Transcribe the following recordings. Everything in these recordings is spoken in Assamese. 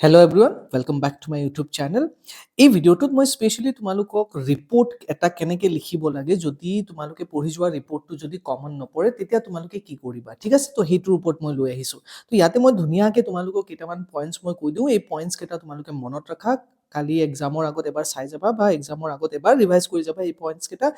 Hello everyone, welcome back to my YouTube channel. এই ভিডিওটোত মই স্পেশালি তোমালোকক ৰিপোৰ্ট এটা কেনেকে লিখিব লাগে যদি তোমালোকে পঢ়ি যোৱা ৰিপোৰ্টটো যদি কমন নপৰে তেতিয়া তোমালোকে কি কৰিবা ঠিক আছে তো হেইটোৰ ওপৰত মই লৈ আহিছো তো ইয়াতে মই ধুনিয়াকে তোমালোকক কেইটামান পইণ্টছ মই কৈ দিওঁ এই পইণ্টছ কেইটা তোমালোকে মনত ৰাখা কালি এক্সামৰ আগত এবাৰ চাই যাবা বা এক্সামৰ আগত এবাৰ ৰিভাইজ কৰি যাবা এই পইণ্টছ কেইটা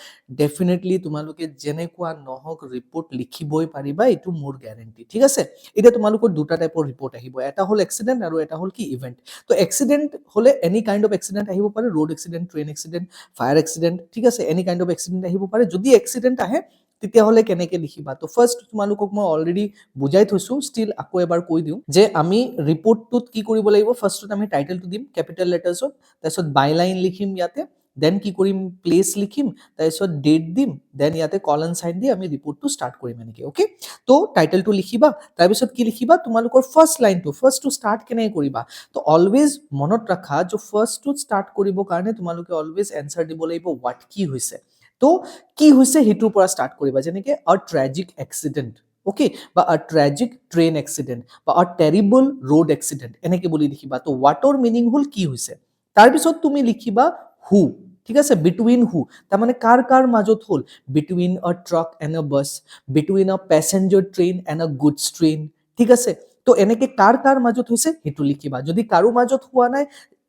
ডেফিনেটলি তোমালোকে যেনেকুৱা নহওক ৰিপোৰ্ট লিখিবই পাৰিবা এইটো মোৰ গ্যাৰান্টি ঠিক আছে এতিয়া তোমালোকৰ দুটা টাইপৰ ৰিপোৰ্ট আহিব এটা হল এক্সিডেন্ট আৰু এটা হল কি ইভেন্ট তো এক্সিডেন্ট হলে এনি কাইন্ড অফ এক্সিডেন্ট আহিব পাৰে road accident train accident fire accident ঠিক আছে এনি কাইন্ড অফ এক্সিডেন্ট আহিব পাৰে যদি এক্সিডেন্ট আহে তেতিয়া হলে কেনেকে লিখিবা তো ফাৰ্স্ট তোমালোকক মই অলৰেডি বুজাই থৈছো স্টিল আকৌ এবাৰ কৈ দিওঁ যে আমি ৰিপোৰ্টটোত কি কৰিব লাগিব ফাৰ্স্টত আমি টাইটেলটো দিম ক্যাপিটেল লেটাৰ্ছত তাৰপিছত বাইলাইন লিখিম ইয়াতে দেন কি কৰিম প্লেস লিখিম তাৰপিছত ডেট দিম দেন ইয়াতে কলন সাইন দি আমি ৰিপোৰ্টটো স্টাৰ্ট কৰিম এনেকে ওকে তো টাইটেলটো লিখিবা তাৰপিছত কি লিখিবা তোমালোকৰ ফাৰ্স্ট লাইনটো ফাৰ্স্ট টু স্টাৰ্ট কেনে কৰিবা তো অলৱেজ মনত ৰাখা যে ফাৰ্স্ট টু স্টাৰ্ট কৰিব কাৰণে তোমালোকে অলৱেজ এনসাৰ দিব লাগিব হোৱাট কি হৈছে তো কি হৈছে হেতুৰ পৰা স্টাৰ্ট কৰিবা যেনেকে আ ট্ৰেজিক এক্সিডেন্ট ওকে বা আ ট্ৰেজিক ট্ৰেইন এক্সিডেন্ট বা আ টেৰিবল ৰোড এক্সিডেন্ট এনেকে বুলি লিখিবা তো হোৱাটৰ মিনিং হল কি হৈছে তাৰপিছত তুমি লিখিবা হু ঠিক আছে বিটুইন হু তাৰ মানে কাৰ মাজত হল বিটুইন আ ট্ৰাক এণ্ড আ বাস বিটুইন আ প্যাসেঞ্জাৰ ট্ৰেইন এণ্ড আ গুডছ ট্ৰেইন ঠিক আছে তো এনেকে কাৰ মাজত হৈছে হেতু লিখিবা যদি কাৰো মাজত হোৱা নাই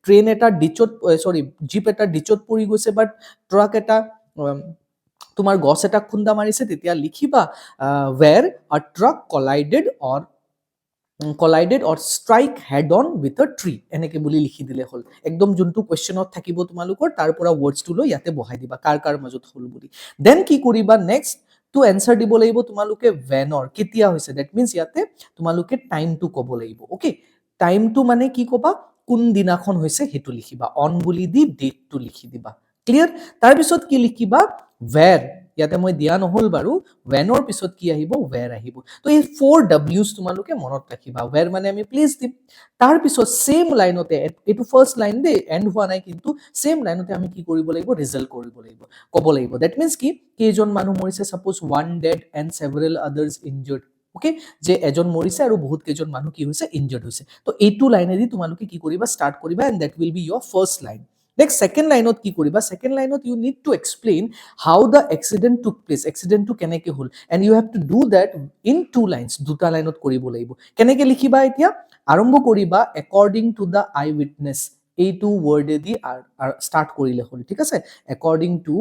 ট্ৰেইন এটা ডিচত সৰি জিপ এটা ডিচত পৰি গৈছে বাট ট্ৰাক এটা তোমাৰ গছ এটা খুন্দা মাৰিছে তেতিয়া লিখিবা where a truck collided or strike head on with a tree এনেকে বুলি লিখি দিলে হল একদম যোনটো কোৱেশ্চনত থাকিব তোমালোকৰ তাৰ পৰা ওয়াৰ্ডছটো লৈ ইয়াতে বহাই দিবা কাৰ মাজত হল বুলি দেন কি কৰিবা নেক্সট টু এনসাৰ দিব লাগিব তোমালোকে whenৰ কেতিয়া হৈছে দ্যাট মিন্স ইয়াতে তোমালোকে টাইমটো ক'ব লাগিব ওকে টাইমটো মানে কি ক'বা কোন দিনাখন হৈছে হেতু লিখিবা অন বুলি দি ডেটটো লিখি দিবা ক্লিয়াৰ তাৰ পিছত কি লিখিবা where ইয়াতে মই দিয়া নহল বাৰু whenৰ পিছত কি আহিব where আহিব তো এই 4 W's তোমালোকে মনত ৰাখিবা where মানে আমি প্লেস দিম তাৰ পিছত সেম লাইনতে এটো ফাৰ্স্ট লাইন দে এন্ড হোৱা নাই কিন্তু সেম লাইনতে আমি কি কৰিব লাগিব ৰিজাল্ট কৰিব লাগিব ক'ব লাগিব দ্যাট মিন্স কি কেজন মানুহ মৰিছে suppose one dead and several others injured okay যে এজন মৰিছে আৰু বহুত কেজন মানুহ কি হৈছে ইনজুৰ্ড হৈছে তো এইটো লাইনেদি তোমালোকে কি কৰিবা স্টাৰ্ট কৰিবা and that will be your first line Next, second line কি কৰিবা second line you need to explain how the accident took place accident to কেনেকে হল and you have to do that in two lines দুটা লাইনত কৰিব লাগিব কেনেকে লিখিবা এতিয়া আৰম্ভ কৰিবা according to the eyewitness এইটো ওয়াৰ্ডে দি স্টাৰ্ট কৰিলে হল ঠিক আছে according to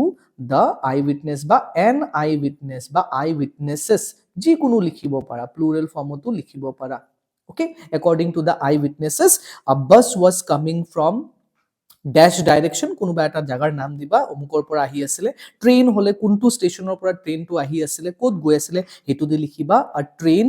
the eyewitness বা an eyewitness বা eyewitnesses যিকোনো লিখিব পাৰা প্লুৰাল ফৰ্মতো লিখিব পাৰা okay according to the eyewitnesses a bus was coming from dash direction কোনোবা এটা জাগাৰ নাম দিবা অমুকৰ পৰা আহি আছিল ট্ৰেইন হলে কোনটো ষ্টেচনৰ পৰা ট্ৰেইনটো আহি আছিল ক'ত গৈ আছিল হেতু দি লিখিবা a train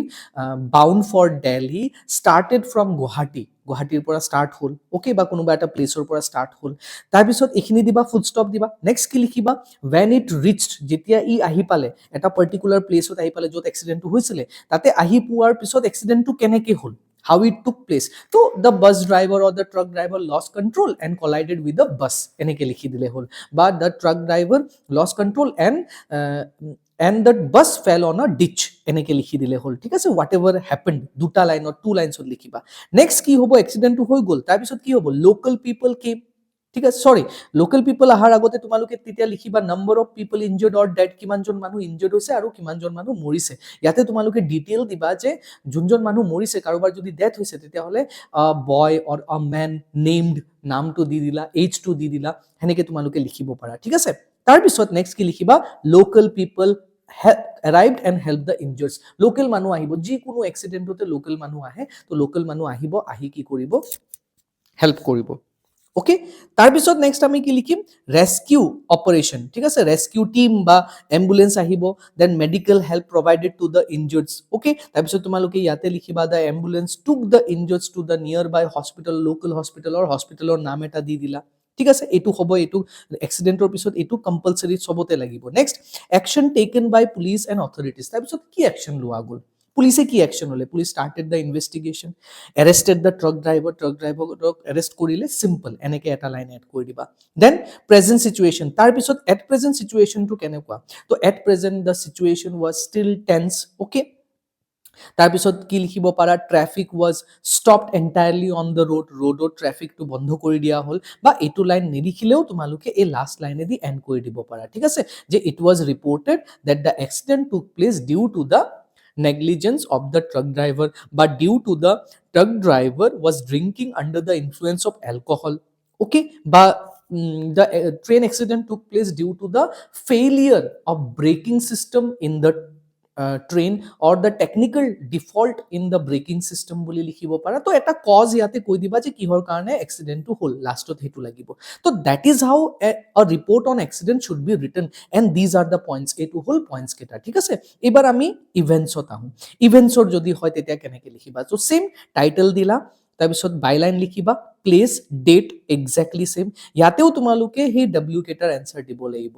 bound for Delhi started from গুৱাহাটীৰ পৰা স্টাৰ্ট হল ওকে বা কোনোবা এটা প্লেসৰ পৰা স্টাৰ্ট হল তাৰ পিছত এখিনি দিবা ফুল ষ্টপ দিবা নেক্সট কি লিখিবা when it reached যেতিয়া ই আহি পালে এটা পাৰ্টিকুলাৰ প্লেসত আহি পালে যত এক্সিডেন্টটো হৈছিল তাতে আহি পোৱাৰ পিছত এক্সিডেন্টটো কেনেকে হল how it took place so the bus driver or the truck driver lost control and collided with the bus eneke likhi dile hol but the truck driver lost control and that bus fell on a ditch eneke likhi dile hol thik ase whatever happened duta line or two lines ot likhiba next ki hobo accident to hoi gol tar pisot ki hobo local people came ঠিক আছে সরি লোকাল পিপল আহাৰ আগতে তোমালোকে তেতিয়া লিখিবা number of people injured or dead কিমানজন মানুহ ইনজুৰ্ড হৈছে আৰু কিমানজন মানুহ মৰিছে ইয়াতে তোমালোকে ডিটেইল দিবা যে যোনজন মানুহ মৰিছে কাৰোবাৰ যদি ডেথ হৈছে তেতিয়া হলে বয় অৰ আ ম্যান নেমড নামটো দি দিলা এজটো দি দিলা হেনেকে তোমালোকে লিখিব পাৰা ঠিক আছে তাৰ পিছত নেক্সট কি লিখিবা local people arrived and helped the injured local মানুহ আহিব যিকোনো এক্সিডেন্টতে লোকাল মানুহ আহে তো লোকাল মানুহ আহিব আহি কি কৰিব হেল্প কৰিব ওকে তাৰ পিছত নেক্সট আমি কি লিখিম ৰেস্কিউ অপাৰেশন ঠিক আছে ৰেস্কিউ টিম বা এম্বুলেন্স আহিব then medical help provided to the injureds okay তাৰ পিছত তোমালোকে ইয়াতে লিখিবা the ambulance took the injureds to the nearby hospital local হস্পিটেলৰ নাম এটা দি দিলা ঠিক আছে এইটো হ'ব এইটো এক্সিডেন্টৰ পিছত এইটো কম্পালসৰি সবতে লাগিব next action taken by police and authorities তাৰ পিছত কি অ্যাকশন লোৱা গল পুলিশে কি অ্যাকশন হলে police started the investigation arrested the truck ড্ৰাইভাৰক অ্যাৰেস্ট কৰিলে সিম্পল এনেকে এটা লাইন এড কৰি দিবা দেন প্ৰেজেন্ট সিচুৱেশন তাৰ পিছত এট প্ৰেজেন্ট সিচুৱেশনটো কেনেকুৱা তো at present the situation was still tense okay তাৰপিছত কি লিখিব পাৰা, traffic was stopped entirely on the road, ৰোডৰ ট্ৰেফিকটো বন্ধ কৰি দিয়া হ'ল, বা এইটো লাইন নিলিখিলেও তোমালোকে এই লাষ্ট লাইনেদি এণ্ড কৰি দিব পাৰা, ঠিক আছে, যে it was reported that the accident took place due to the negligence of the truck driver, but due to the truck driver was drinking under the influence of alcohol. Okay, but the train accident took place due to the failure of braking system in the train or the technical default in the braking system বুলি লিখিব পাৰা। তো এটা কজ ইয়াতে কৈ দিবা যে কিহৰ কাৰণে এক্সিডেণ্টটো হ'ল, লাষ্টত সেইটো লাগিব। তো that is how a report on accident should be written, and these are the points, এইটো হ'ল পইণ্টছ কেইটা, ঠিক আছে। এইবাৰ আমি ইভেণ্টছত আহোঁ। ইভেণ্টছৰ যদি হয় তেতিয়া কেনেকৈ লিখিবা, চ' ছেম টাইটেল দিলা, তাৰপিছত বাইলাইন লিখিবা, প্লেচ ডেট এক্সেক্টলি ছেম। ইয়াতেও তোমালোকে সেই ডব্লিউ কেইটাৰ এনচাৰ দিব লাগিব,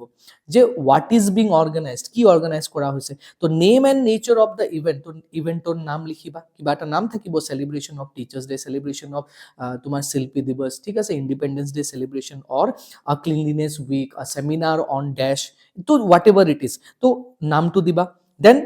যে হোৱাট ইজ বিং অৰ্গেনাইজড, কি অৰ্গেনাইজ কৰা হৈছে। তো name and nature of the event, ইভেণ্টৰ নাম লিখিবা, কিবা এটা নাম থাকিব, celebration of teachers day, celebration of তোমাৰ শিল্পী দিৱস, ঠিক আছে, independence day celebration, or cleanliness week, seminar on days, তো হোৱাট এভাৰ ইট ইজ, তো নামটো দিবা। দেন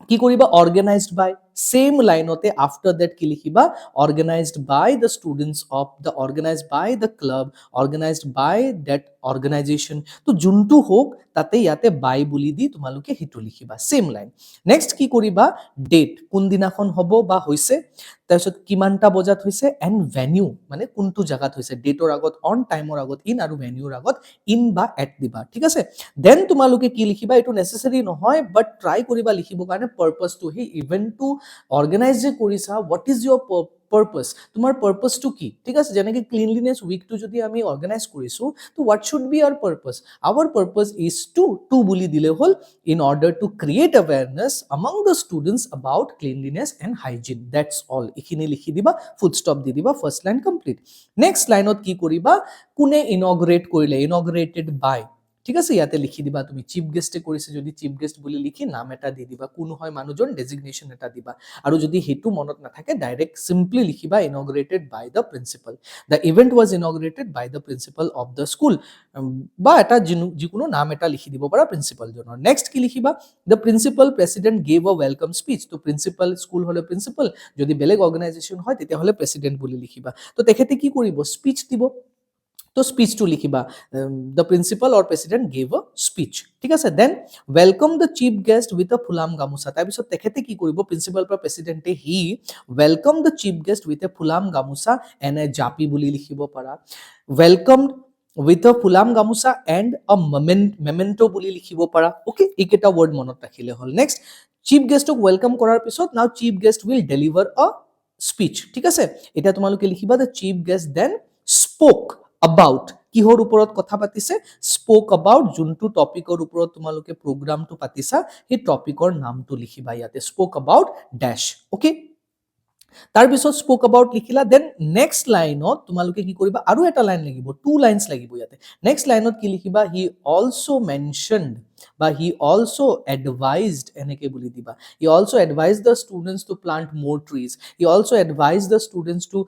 কি কৰিবা, অৰ্গেনাইজড বাই, সেম লাইনতে আফটাৰ দ্যাট কি লিখিবা, organised by the students of the, organised by the club, organised by that organisation. তো যোনটো হোক তাতে ইয়াতে বাই বুলি দি তোমালোকে সেইটো লিখিবা, সেম লাইন। নেক্সট কি কৰিবা, ডেট, কোনদিনাখন হ'ব বা হৈছে, তাৰপিছত কিমানটা বজাত হৈছে, এণ্ড ভেনিউ, মানে কোনটো জেগাত হৈছে, ডেটৰ আগত অন, টাইমৰ আগত ইন, আৰু ভেনিউৰ আগত ইন বা এট দিবা, ঠিক আছে। দেন তোমালোকে কি লিখিবা, এইটো নেচেচাৰী নহয়, বাট ট্ৰাই কৰিবা লিখিবৰ কাৰণে, পাৰ্পাছটো, সেই ইভেণ্টটো অৰ্গেনাইজ যে কৰিছা, হোৱাট ইজ ইয়ৰ পাৰ্পাছ, তোমাৰ পাৰ্পাছটো কি, ঠিক আছে। যেনেকৈ ক্লিনলিনেছ উইকটো যদি আমি অৰ্গেনাইজ কৰিছোঁ, তো what should be our purpose, our purpose is to বুলি দিলে হ'ল, in order to create awareness among the students about cleanliness and hygiene, that's all, এইখিনি লিখি দিবা, ফুল ষ্টপ দি দিবা, ফাৰ্ষ্ট লাইন কমপ্লিট। নেক্সট লাইনত কি কৰিবা, কোনে ইনগ্ৰেট কৰিলে, ইনগ্ৰেটেড বাই, ঠিক আছে, ইয়াতে লিখি দিবা তুমি, চিফ গেষ্টে কৰিছে যদি চিফ গেষ্ট বুলি লিখি নাম এটা দি দিবা, কোন হয় মানুহজন, ডেজিগনেশ্যন এটা দিবা, আৰু যদি সেইটো মনত নাথাকে ডাইৰেক্ট চিম্পলি লিখিবা, inaugurated by the principal, the event was inaugurated by the principal of the school, বা এটা যিকোনো নাম এটা লিখি দিব পাৰা প্ৰিন্সিপালজনৰ। নেক্সট কি লিখিবা, the principal president gave a welcome speech, তো প্ৰিন্সিপাল স্কুল হ'লে প্ৰিন্সিপাল, যদি বেলেগ অৰ্গেনাইজেশ্যন হয় তেতিয়াহ'লে প্ৰেচিডেণ্ট বুলি লিখিবা। তো তেখেতে কি কৰিব, স্পীচ দিব, তো স্পীচটো লিখিবা, the principal or president gave a speech, ঠিক আছে। Then welcome the chief guest with a phulam gamosa, তাৰপিছত তেখেতে কি কৰিব, প্ৰিন্সিপাল বা প্ৰেচিডেণ্টে he welcome the chief guest with a phulam gamosa and এ জাপি বুলি লিখিব পাৰা, welcome with a phulam gamosa and আ মেমেণ্টো বুলি লিখিব পাৰা। অ'কে, এইকেইটা ৱৰ্ড মনত ৰাখিলে হ'ল। নেক্সট, চিফ গেষ্টক ৱেলকাম কৰাৰ পিছত now chief guest will deliver a speech, ঠিক আছে। এতিয়া তোমালোকে লিখিবা, the chief guest then spoke about, কিহৰ ওপৰত কথা পাতিছে, স্পোক about, যোনটো টপিকৰ ওপৰত তোমালোকে প্ৰগ্ৰামটো পাতিছা সেই টপিকৰ নামটো লিখিবা ইয়াতে, স্পোক about ডেছ, অ'কে। তাৰপিছত স্পোক এবাউট লিখিলা, দেন নেক্সট লাইনত তোমালোকে কি কৰিবা, আৰু এটা লাইন লাগিব, টু লাইনছ লাগিব ইয়াতে। নেক্সট লাইনত কি লিখিবা, হি অলছ' মেনশ্যনড বা হি অলছ' এডভাইজড, এনেকে বুলি দিবা, he also' advised the students to plant more trees, he also' advised the students to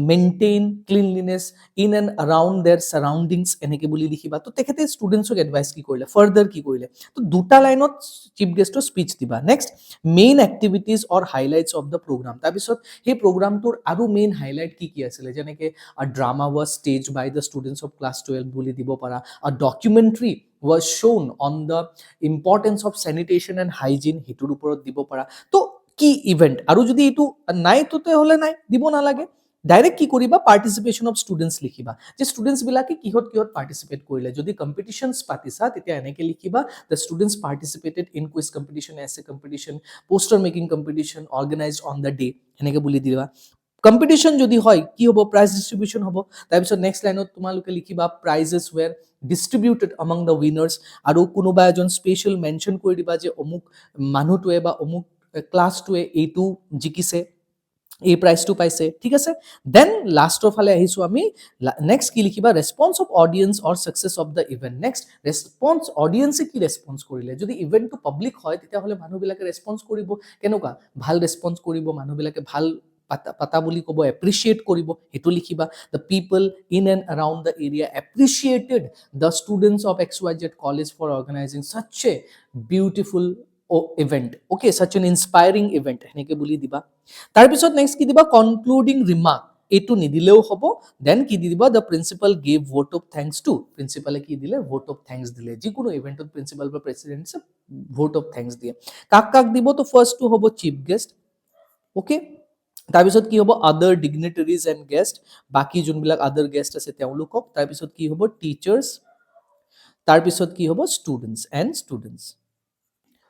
maintain cleanliness in and around their surroundings, এনেকে বুলি লিখিবা। তো তেখেতে ষ্টুডেণ্টছক এডভাইচ কি কৰিলে, ফাৰ্দাৰ কি কৰিলে, তো দুটা লাইনত চিফ গেষ্টৰ স্পীচ দিবা। Next, main activities or highlights of the program, তাৰপিছত সেই প্ৰগ্ৰামটোৰ আৰু মেইন হাইলাইট কি কি আছিলে, যেনেকৈ drama was stage by the students of class 12 বুলি দিব পাৰা, documentary was shown on the importance of sanitation and hygiene, সেইটোৰ ওপৰত দিব পাৰা। তো কি ইভেণ্ট, আৰু যদি এইটো নাই তেতিয়াহ'লে নাই, দিব নালাগে। ডাইৰেক্ট কি কৰিবা, পাৰ্টিচিপেশ্যন অফ ষ্টুডেণ্টছ লিখিবা, যে ষ্টুডেণ্টছবিলাকে কিহত কিহত পাৰ্টিচিপেট কৰিলে। যদি কম্পিটিশ্যনছ পাতিছা তেতিয়া এনেকৈ লিখিবা, the students participated in quiz competition, essay competition, poster making competition organised on the day, এনেকৈ বুলি দিবা। কম্পিটিশ্যন যদি হয় কি হ'ব, প্ৰাইজ ডিষ্ট্ৰিবিউশ্যন হ'ব। তাৰপিছত নেক্সট লাইনত তোমালোকে লিখিবা, prizes were distributed among the winners, আৰু কোনোবা এজন স্পেচিয়েল মেনশ্যন কৰি দিবা যে অমুক মানুহটোৱে বা অমুক ক্লাছটোৱে এইটো জিকিছে, এই প্ৰাইজটো পাইছে, ঠিক আছে। দেন লাষ্টৰ ফালে আহিছোঁ আমি, নেক্সট কি লিখিবা, response of audience or success of the event. Next, response, অডিয়েন্সে কি ৰেছপন্স কৰিলে, যদি ইভেণ্টটো পাব্লিক হয় তেতিয়াহ'লে মানুহবিলাকে ৰেছপন্স কৰিব কেনেকুৱা, ভাল ৰেছপন্স কৰিব, মানুহবিলাকে ভাল পাতা বুলি ক'ব, এপ্ৰিচিয়েট কৰিব, সেইটো লিখিবা। The people in and around the area appreciated the students of XYZ college for organizing such a beautiful event, okay, such an inspiring event সেনেকে বুলি দিবা। তাৰপিছত নেক্সট কি দিবা, কনক্লুডিং ৰিমাৰ্ক, এইটো নিদিলেও হ'ব। দেন কি দি দিবা, the principal gave vote of thanks to, প্ৰিন্সিপালে কি দিলে, ভোট অফ থেংকছ দিলে। যিকোনো ইভেন্টত প্ৰিন্সিপাল বা প্ৰেচিডেন্টে ভোট অফ থেংকছ দিয়ে। কাক কাক দিব, তো ফাৰ্ষ্টটো হ'ব চিফ গেষ্ট, অ'কে। তাৰপিছত কি হ'ব, আদাৰ ডিগনিটাৰিজ এণ্ড গেষ্ট, বাকী যোনবিলাক আদাৰ গেষ্ট আছে তেওঁলোকক। তাৰপিছত কি হ'ব, টিচাৰ্ছ, তাৰপিছত কি হ'ব, students and students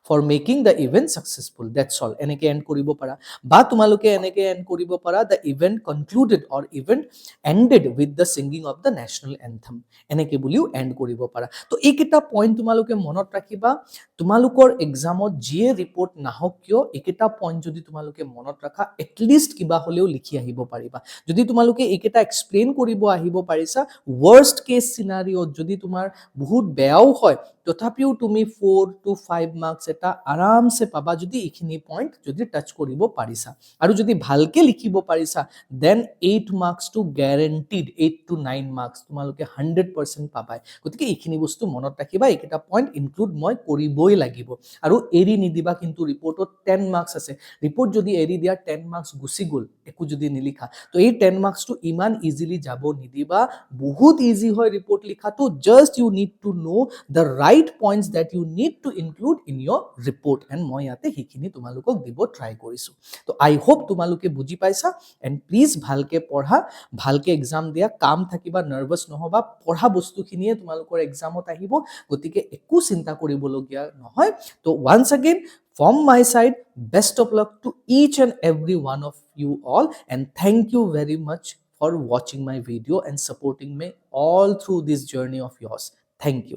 for making the event successful, that's all, এনেকে এণ্ড কৰিব পাৰা। বা তোমালোকে এনেকে এণ্ড কৰিব পাৰা, the event concluded or event ended with the singing of the national anthem, এনেকে বুলিও এণ্ড কৰিব পাৰা। তো এইকেইটা পইণ্ট তোমালোকে মনত ৰাখিবা। তোমালোকৰ এক্সামত যিয়ে ৰিপৰ্ট নাহক কিয়, এইকেইটা পইণ্ট যদি তোমালোকে মনত ৰাখা, এটলিষ্ট কিবা হ'লেও লিখি আহিব পাৰিবা। যদি তোমালোকে এইকেইটা এক্সপ্লেইন কৰিব আহিব পাৰিছা, ৱৰ্ষ্ট কেছ চিনাৰিঅ'ত যদি তোমাৰ বহুত বেয়াও হয়, তথাপিও তুমি 4 to 5 মাৰ্কছ এটা আৰামছে পাবা, যদি এইখিনি পইণ্ট যদি টাচ কৰিব পাৰিছা। আৰু যদি ভালকে লিখিব পাৰিছা, দেন 8 মাৰ্কছটো গ্যাৰেণ্টিড, 8 to 9 মাৰ্কছ তোমালোকে 100% পাবাই। গতিকে এইখিনি বস্তু মনত ৰাখিবা, এইকেইটা পইণ্ট ইনক্লুড মই কৰিবই লাগিব। আৰু এৰি নিদিবা, কিন্তু ৰিপৰ্টত 10 মাৰ্কছ আছে, ৰিপৰ্ট যদি এৰি দিয়া 10 মাৰ্কছ গুচি গ'ল, একো যদি নিলিখা, তো এই 10 মাৰ্কছটো ইমান ইজিলি যাব নিদিবা। বহুত ইজি হয় ৰিপৰ্ট লিখাটো, just you need to know the right points that you need to include in your report, and মই ইয়াতে সেইখিনি তোমালোকক দিব ট্ৰাই কৰিছো। তো আই হোপ তোমালোকে বুজি পাইছা, এণ্ড প্লিজ ভালকে পঢ়া, ভালকে এক্সাম দিয়া, কাম থাকিবা, নাৰ্ভাছ নহবা, পঢ়া বস্তুখিনিয়ে তোমালোকৰ এক্সামত আহিব, গতিকে একো চিন্তা কৰিবলগীয়া নহয়। তো once again from my side, best of luck to each and every one of you all, and thank you very much for watching my video and supporting me all through this journey of yours. Thank you.